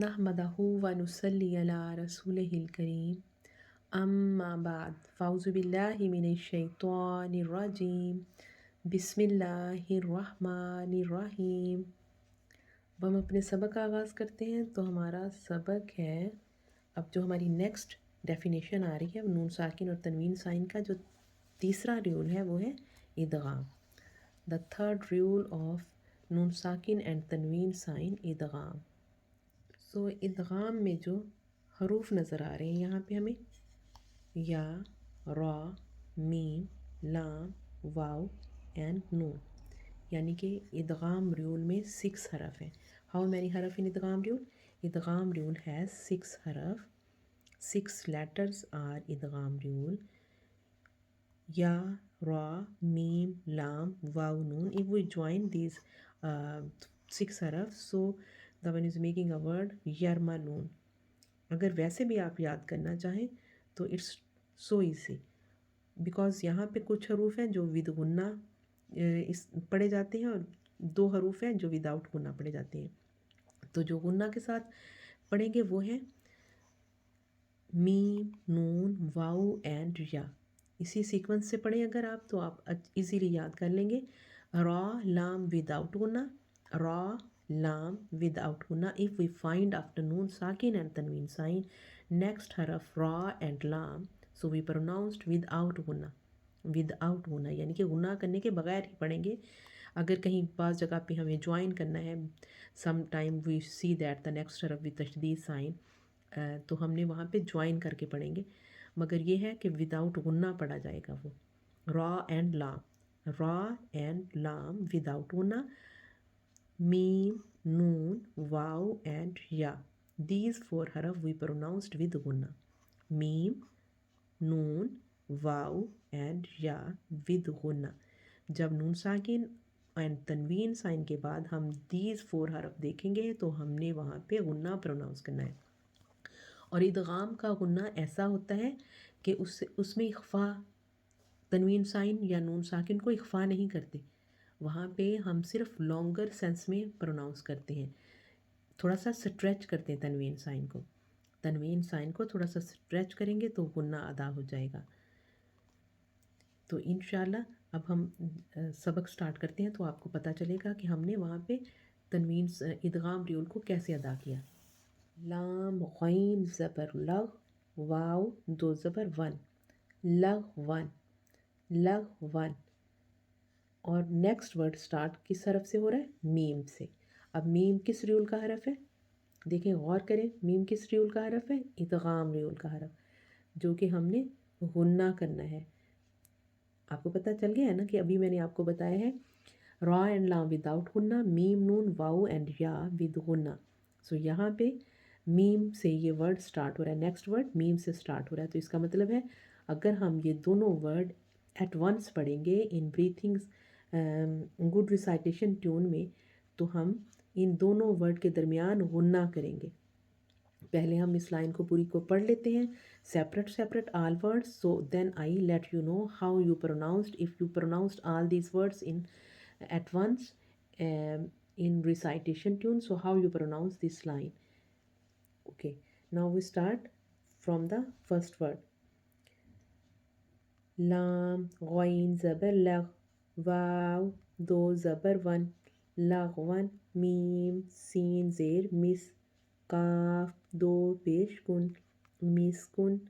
نحمده ونصلي على رسوله الكريم أما بعد فأعوذ بالله من الشيطان الرجيم بسم الله الرحمن الرحيم. अब हम अपने सबक का आगाज़ करते हैं। तो हमारा सबक है, अब जो हमारी नेक्स्ट डेफिनेशन आ रही है नून साकिन और तनवीन साइन का जो तीसरा रूल है वो है इदगाम. द थर्ड रूल ऑफ नून साकिन एंड तनवीन साइन इदगाम. सो इदगाम में जो हरूफ नज़र आ रहे हैं यहाँ पे हमें या, रा, मीम, लाम, वाव एंड नून, यानी कि इदगाम रूल में 6 हरफ हैं. हाउ मैनी हरफ इन इदगाम रूल? इदगाम रूल हैज़ 6 हरफ. 6 letters are idgham rule. Ya, ra, mim, lam, waw, noon. If we join these 6 haraf, so the one is making a word yarmanun. अगर वैसे भी आप याद करना चाहें तो इट्स सो ईजी, बिकॉज़ यहाँ पे कुछ हरूफ हैं जो विद गुन्ना इस पढ़े जाते हैं और 2 हरूफ हैं जो विदाउट गुन्ना पढ़े जाते हैं. तो जो गुन्ना के साथ पढ़ेंगे वो है मीम, नून, वाउ एंड या. इसी सीक्वेंस से पढ़ें अगर आप तो आप इजीली याद कर लेंगे. रा, लाम विदाउट गुन्ना, रा, lam without gunna. If we find after noon sakin and tanween sign next haraf ra and lam, so we pronounced without gunna. Without गुना यानी कि गुना करने के बगैर ही पढ़ेंगे. अगर कहीं पास जगह पे हमें ज्वाइन करना है, some time we see that the next हरफ विद तशदीद साइन, तो हमने वहाँ पे ज्वाइन करके पढ़ेंगे. मगर ये है कि विदाउट गुन्ना पढ़ा जाएगा वो. रा एंड लाम, रा एंड लाम विदाउट गुन्ना. Mim, Noon, Waw and Ya. These 4 haraf we pronounced with gunna. Mim, Noon, Waw and Ya with gunna. जब नून साकिन एंड तनवीन साइन के बाद हम these 4 हरफ देखेंगे तो हमने वहाँ पे गुन्ना प्रोनाउंस करना है. और इदगाम का गुन्ना ऐसा होता है कि उसमें इख्फा, तनवीन साइन या नून साकिन को इख्फा नहीं करते. वहाँ पे हम सिर्फ लॉन्गर सेंस में प्रोनाउंस करते हैं, थोड़ा सा स्ट्रेच करते हैं तनवीन साइन को. तनवीन साइन को थोड़ा सा स्ट्रेच करेंगे तो गुन्ना अदा हो जाएगा. तो इंशाल्लाह अब हम सबक स्टार्ट करते हैं तो आपको पता चलेगा कि हमने वहाँ पे तनवीन इदगाम रूल को कैसे अदा किया. लाम गैन ज़बर लग, वाव 2 ज़बर वन, लग वन, लग वन. और नेक्स्ट वर्ड स्टार्ट किस हरफ से हो रहा है? मीम से. अब मीम किस रूल का हरफ है? देखें, गौर करें, मीम किस रूल का हरफ है? इदगाम रूल का हरफ, जो कि हमने गुन्ना करना है. आपको पता चल गया है ना कि अभी मैंने आपको बताया है रा एंड लाम विदाउट गुन्ना, मीम, नून, वाउ एंड या विद गुन्ना. सो यहाँ पे मीम से ये वर्ड स्टार्ट हो रहा है, नेक्स्ट वर्ड मीम से स्टार्ट हो रहा है. तो इसका मतलब है अगर हम ये दोनों वर्ड एट वंस पढ़ेंगे इन ब्रीथिंग्स गुड रिसाइटेशन ट्यून में, तो हम इन दोनों वर्ड के दरमियान गुन्ना करेंगे. पहले हम इस लाइन को पूरी को पढ़ लेते हैं separate separate all words. So then I let you know how you pronounced, if you pronounced all these words in at once in recitation tune. So how you pronounce this line? Okay, now we start from the first word. Lam ghain zabar lag, wow 2 ज़बर 1, लग़वन. Meme scene ज़ेर miss, काफ 2 पेश कुन, मिसकुन,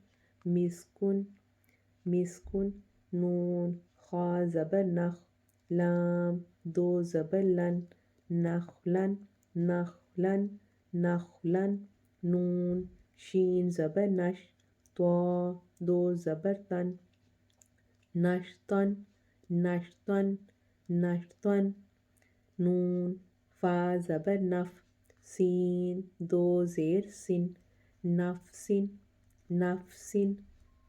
मिसकुन, मिसकुन. नून खा ज़बर नख, लाम 2 ज़बर लन, नखलन, नखलन, नखलन. नून शीन ज़बर नश, तो 2 ज़बर तन, नश्तन, नश्तन, नश्तन. नून फा ज़बर नफ, सीन 2 ज़ेर सिन, नफसिन, नफसिन,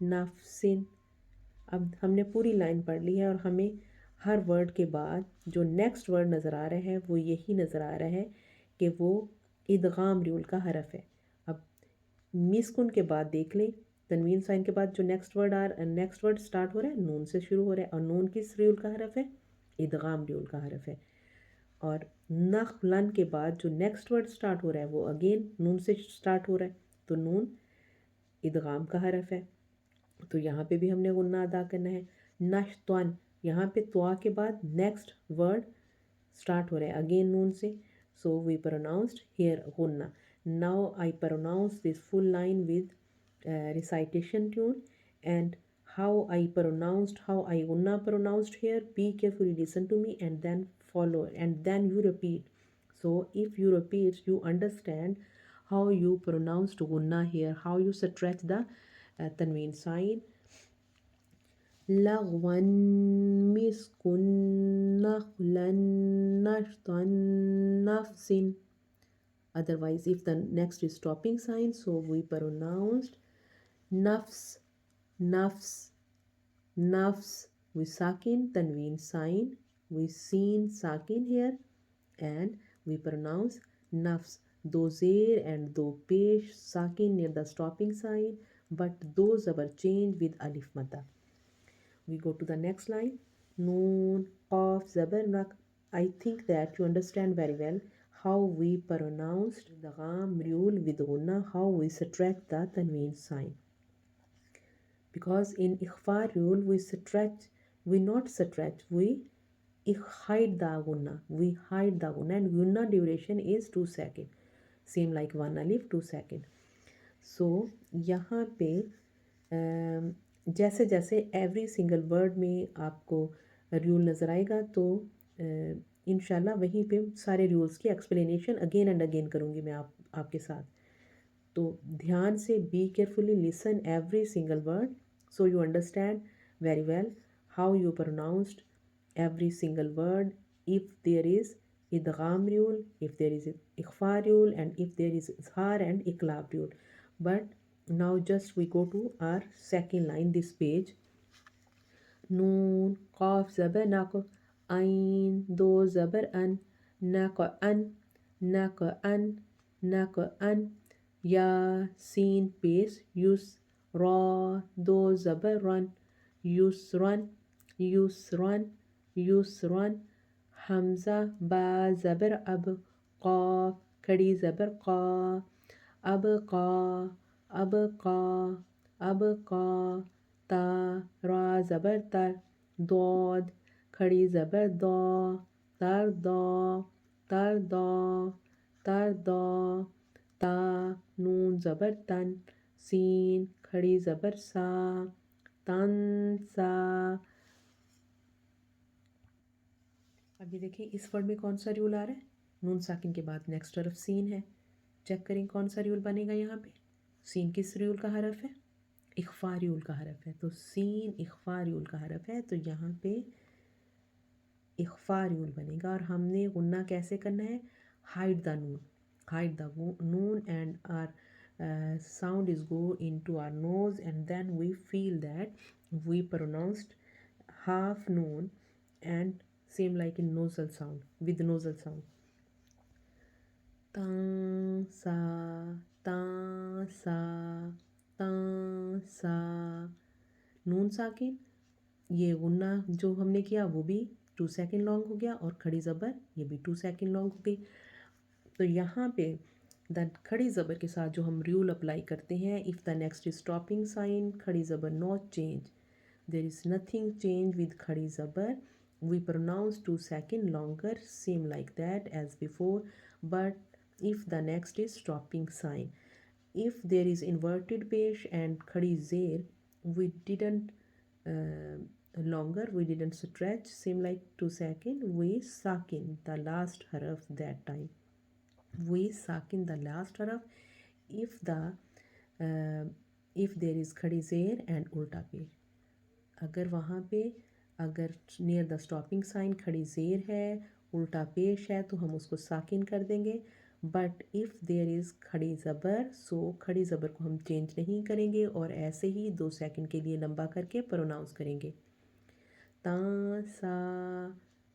नफसिन. अब हमने पूरी लाइन पढ़ ली है और हमें हर वर्ड के बाद जो नेक्स्ट वर्ड नज़र आ रहा है वो यही नज़र आ रहा है कि वो इदगाम रूल का हरफ है. अब मिसकुन के बाद देख लें, तनवीन साइन के बाद जो नेक्स्ट वर्ड स्टार्ट हो रहा है नून से शुरू हो रहा है. और नून किस रूल का हरफ है? इदगाम रूल का हरफ है. और नखलन के बाद जो नेक्स्ट वर्ड स्टार्ट हो रहा है वो अगेन नून से स्टार्ट हो रहा है, तो नून इदगाम का हरफ है, तो यहाँ पे भी हमने गुन्ना अदा करना है। नश्तवन, यहाँ पे त्वा के बाद नेक्स्ट वर्ड स्टार्ट हो रहा है अगेन नून से, सो वी प्रोनाउंस्ड हियर गुन्ना। Now I pronounce this full line with recitation tune, and how I gunna pronounced here, be carefully listen to me and then follow and then you repeat. So if you repeat, you understand how you pronounced gunna here, how you stretch the tanween sign. لغوا مسك نخلا نشطا نفس. Otherwise, if the next is stopping sign, so we pronounced nafs, nafs, nafs. We sakin tanween sign, we seen sakin here, and we pronounce nafs. Do zer and do pesh sakin near the stopping sign, but those are changed with alif mata. We go to the next line. Noon, qaf, zabar, nak. I think that you understand very well how we pronounced the gam rule with gunna, how we subtract the tanween sign. Because in ikhfa rule we not stretch, we hide the gunna, and gunna duration is 2 seconds, same like one alif 2 seconds. So यहाँ पे जैसे जैसे every single word में आपको rule नज़र आएगा, तो इंशाल्लाह वहीं पे सारे रूल्स की एक्सप्लेनेशन अगेन एंड अगेन करूँगी मैं आपके साथ। तो ध्यान से be carefully listen every single word, so you understand very well how you pronounced every single word, if there is idgham rule, if there is ikhfa rule, and if there is izhar and iqlab rule. But now just we go to our second line, this page. Noon, qaf, zabar, naq, ain, do, zabar, an, naq, an, naq, an, naq, an, ya, sin, pace, yus, ra, do, zabar, run, yusran, yusran, yusran, hamza, ba, zabar, ab, qaf, khadi, zabar, qa, abqa, abqa, abqa, ta, ra, zabar, tar, dod, khadi, zabar, da, tar, da, tar, da, tar, da, ta, noon, zabar, tan, sin, khadi, zabar, sa, tan, sa. अब ये देखिए इस word में कौन सा rule आ रहा है, नून साकिन के बाद नेक्स्ट हरफ सीन है। चेक करें कौन सा रूल बनेगा यहाँ पे। सीन किस रूल का हरफ है, इख्फा रूल का हरफ है, तो सीन इख्फा रूल का हरफ है, तो यहाँ पे इख्फा रूल बनेगा। और हमने गुन्ना कैसे करना है, हाइड द नून, हाइड द नून, and R sound is go into our nose, and then we feel that we pronounced half noon, and same like in nasal sound, with nasal sound. Ta, sa, ta, sa, ta, sa. नून साकिन, ये गुन्ना जो हमने किया वो भी 2 second long हो गया, और खड़ी ज़बर ये भी 2 सेकेंड लॉन्ग हो गई। तो यहाँ पे द खड़ी ज़बर के साथ जो हम रूल अप्लाई करते हैं, if the next is stopping sign, खड़ी ज़बर not change, there is nothing change with खड़ी ज़बर, we pronounce 2 seconds longer, same like that as before. But if the next is stopping sign, if there is inverted pesh and khadi zer, we didn't longer, we didn't stretch, same like 2 seconds, we sakin the last harf, that time we sakin the last harf if the if there is khadi zer and ulta pesh. अगर वहाँ पे अगर near the stopping sign खड़ी ज़ेर है, उल्टा पेश है, तो हम उसको साकिन कर देंगे। बट इफ़ देयर इज़ खड़ी ज़बर, सो खड़ी ज़बर को हम चेंज नहीं करेंगे, और ऐसे ही 2 सेकंड के लिए लंबा करके प्रोनाउंस करेंगे। ता सा,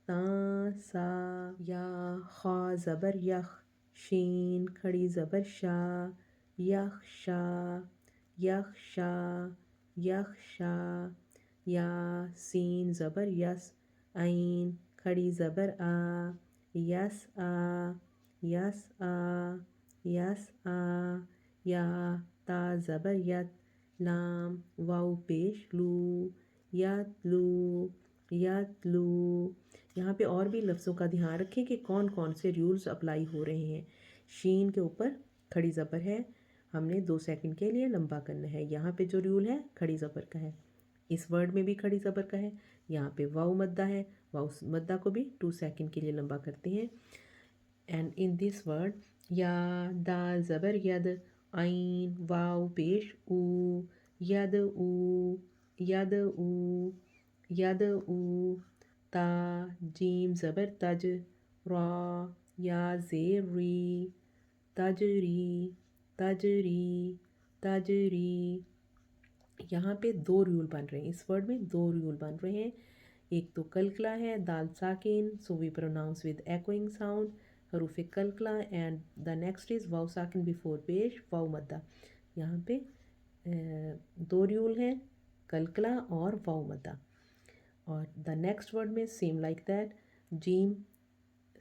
ता सा, या, खा ज़बर यख, शीन खड़ी ज़बर शा, यख शा, यख शा, यख शा, या, सीन ज़बर यस, आइन खड़ी ज़बर आ, यस आ, यस आ, यस आ, या ता ज़बर यत, लाम वाव पेश लू, यतलू, यतलू। यहाँ पे और भी लफ्ज़ों का ध्यान रखें कि कौन कौन से रूल्स अप्लाई हो रहे हैं। शीन के ऊपर खड़ी ज़बर है, हमने 2 सेकंड के लिए लंबा करना है। यहाँ पे जो रूल है खड़ी ज़बर का है, इस वर्ड में भी खड़ी ज़बर का है। यहाँ पे वाव मद्दा है, वाव मद्दा को भी 2 सेकंड के लिए लंबा करते हैं। एंड इन दिस वर्ड या दाल ज़बर यद, आइन वाव पेश ऊ, यद ऊ, यद ऊ, यद ऊ, ता जीम ज़बर तज, रा या ज़ेर री, तजरी, तजरी, तजरी। यहाँ पे 2 रूल बन रहे हैं, इस वर्ड में 2 रूल बन रहे हैं। एक तो कलकला है, दाल साकिन, so we pronounce with echoing sound, हरूफ कलकला। एंड द नेक्स्ट इज़ वाव साकिन बिफोर पेश, वाव मद्दा। यहाँ पे 2 रूल हैं, कलकला और वाव मद्दा। और द नेक्स्ट वर्ड में सेम लाइक दैट, जीम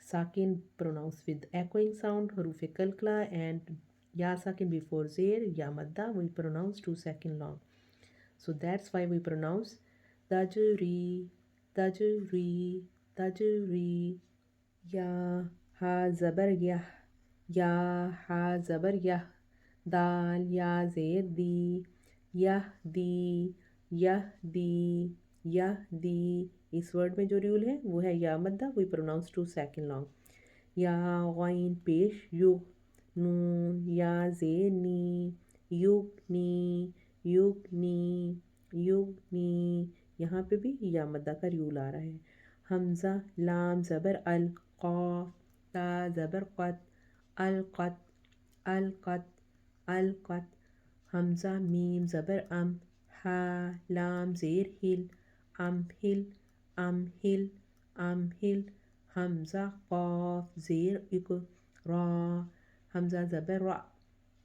साकिन प्रोनाउंस विद echoing साउंड, हरूफ कलकला। एंड या साकिन बिफोर ज़ेर, या मद्दा, we pronounce 2 second long. So that's why we pronounce tajri, tajri, tajri. Ya ha zabar yah, ya ha zabar yah. Dal ya zer di, yah di, yah di, yah di. इस word में जो rule है वो है या मद्दा, we pronounce 2 second long. या again पेश युग, नून या जे नी, युग नी, युगनी, युगनी। यहाँ पे भी या मद्दा का रूल आ रहा है. हमज़ा लाम ज़बर अल, क़ाफ ता ज़बर क़त, अल क़त, अल क़त, अल क़त. हमज़ा मीम ज़बर अम, हा लाम ज़ेर हिल, अम हिल, अम हिल, अम हिल. हमज़ा क़ाफ ज़ेर इक, रा हमज़ा ज़बर रा,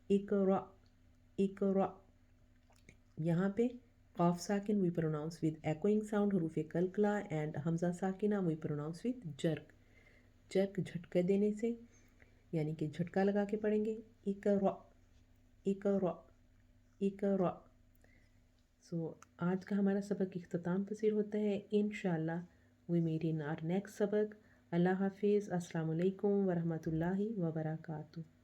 इक़रा, इक़रा. यहाँ पे क़ाफ साकिन we pronounce with echoing sound, हरूफ कलकला. एंड हमज़ा साकिना we pronounce with jerk, jerk झटका देने से, यानी कि झटका लगा के पढ़ेंगे. इक़रा, इक़रा, इक़रा. सो आज का हमारा सबक इख्तिताम पसीर होता है. इंशाअल्लाह we meet in our next सबक. अल्लाह हाफिज़. अस्सलाम वालेकुम व रहमतुल्लाहि व बरकातुहू.